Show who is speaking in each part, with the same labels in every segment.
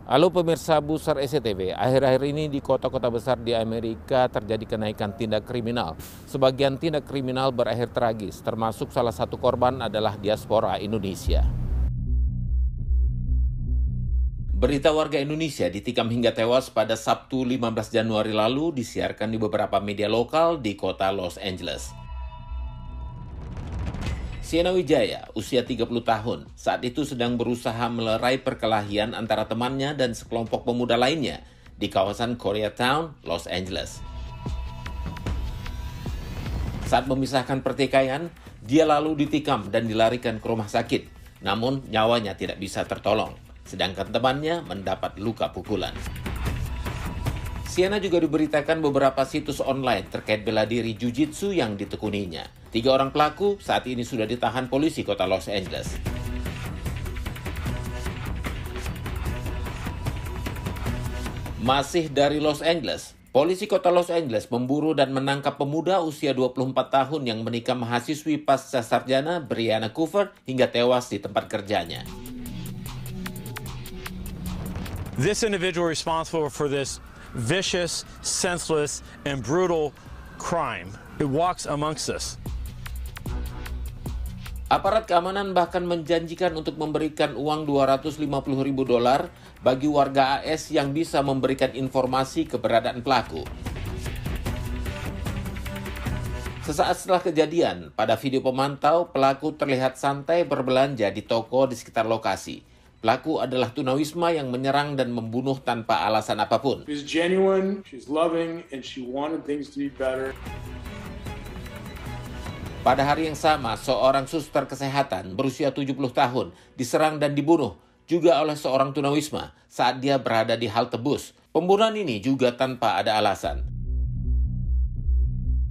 Speaker 1: Halo pemirsa Buser SCTV, akhir-akhir ini di kota-kota besar di Amerika terjadi kenaikan tindak kriminal. Sebagian tindak kriminal berakhir tragis, termasuk salah satu korban adalah diaspora Indonesia. Berita warga Indonesia ditikam hingga tewas pada Sabtu 15 Januari lalu disiarkan di beberapa media lokal di kota Los Angeles. Sienna Wijaya, usia 30 tahun, saat itu sedang berusaha melerai perkelahian antara temannya dan sekelompok pemuda lainnya di kawasan Koreatown, Los Angeles. Saat memisahkan pertikaian, dia lalu ditikam dan dilarikan ke rumah sakit, namun nyawanya tidak bisa tertolong, sedangkan temannya mendapat luka pukulan. Sienna juga diberitakan beberapa situs online terkait bela diri jiu-jitsu yang ditekuninya. 3 orang pelaku saat ini sudah ditahan polisi kota Los Angeles. Masih dari Los Angeles, polisi kota Los Angeles memburu dan menangkap pemuda usia 24 tahun yang menikam mahasiswi pasca sarjana Brianna Coover hingga tewas di tempat kerjanya.
Speaker 2: This individual responsible for this vicious, senseless, and brutal crime. It walks amongst us.
Speaker 1: Aparat keamanan bahkan menjanjikan untuk memberikan uang $250.000 bagi warga AS yang bisa memberikan informasi keberadaan pelaku. Sesaat setelah kejadian, pada video pemantau, pelaku terlihat santai berbelanja di toko di sekitar lokasi. Pelaku adalah tunawisma yang menyerang dan membunuh tanpa alasan apapun.
Speaker 3: She's genuine, she's loving, and she wanted things to be better.
Speaker 1: Pada hari yang sama, seorang suster kesehatan berusia 70 tahun diserang dan dibunuh juga oleh seorang tunawisma saat dia berada di halte bus. Pembunuhan ini juga tanpa ada alasan.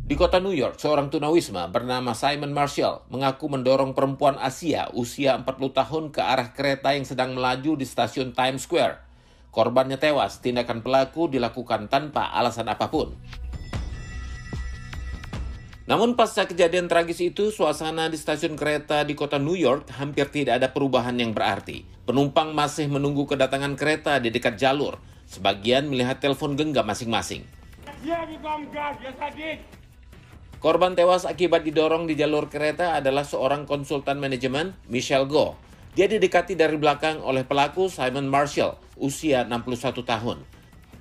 Speaker 1: Di kota New York, seorang tunawisma bernama Simon Marshall mengaku mendorong perempuan Asia usia 40 tahun ke arah kereta yang sedang melaju di stasiun Times Square. Korbannya tewas, tindakan pelaku dilakukan tanpa alasan apapun. Namun pasca kejadian tragis itu, suasana di stasiun kereta di kota New York hampir tidak ada perubahan yang berarti. Penumpang masih menunggu kedatangan kereta di dekat jalur. Sebagian melihat telepon genggam masing-masing. Korban tewas akibat didorong di jalur kereta adalah seorang konsultan manajemen, Michelle Go. Dia didekati dari belakang oleh pelaku Simon Marshall, usia 61 tahun.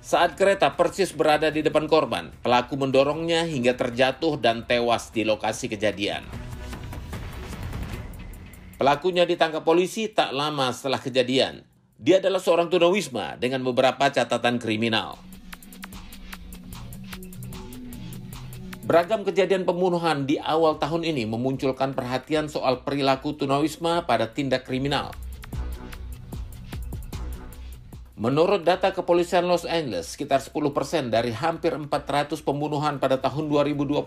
Speaker 1: Saat kereta persis berada di depan korban, pelaku mendorongnya hingga terjatuh dan tewas di lokasi kejadian. Pelakunya ditangkap polisi tak lama setelah kejadian. Dia adalah seorang tunawisma dengan beberapa catatan kriminal. Beragam kejadian pembunuhan di awal tahun ini memunculkan perhatian soal perilaku tunawisma pada tindak kriminal. Menurut data kepolisian Los Angeles, sekitar 10% dari hampir 400 pembunuhan pada tahun 2021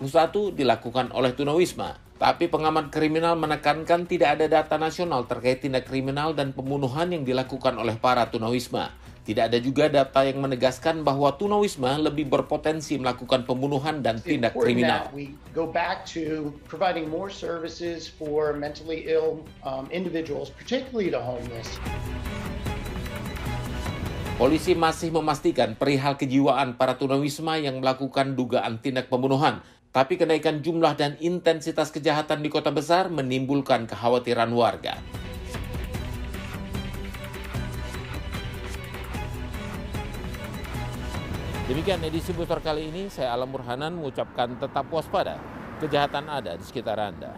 Speaker 1: dilakukan oleh tunawisma. Tapi pengamat kriminal menekankan tidak ada data nasional terkait tindak kriminal dan pembunuhan yang dilakukan oleh para tunawisma. Tidak ada juga data yang menegaskan bahwa tunawisma lebih berpotensi melakukan pembunuhan dan tindak kriminal.
Speaker 4: We go back to providing more services for mentally ill individuals, particularly the homeless.
Speaker 1: Polisi masih memastikan perihal kejiwaan para tunawisma yang melakukan dugaan tindak pembunuhan. Tapi kenaikan jumlah dan intensitas kejahatan di kota besar menimbulkan kekhawatiran warga. Demikian edisi Buser kali ini, saya Alam Burhanan mengucapkan tetap waspada. Kejahatan ada di sekitar Anda.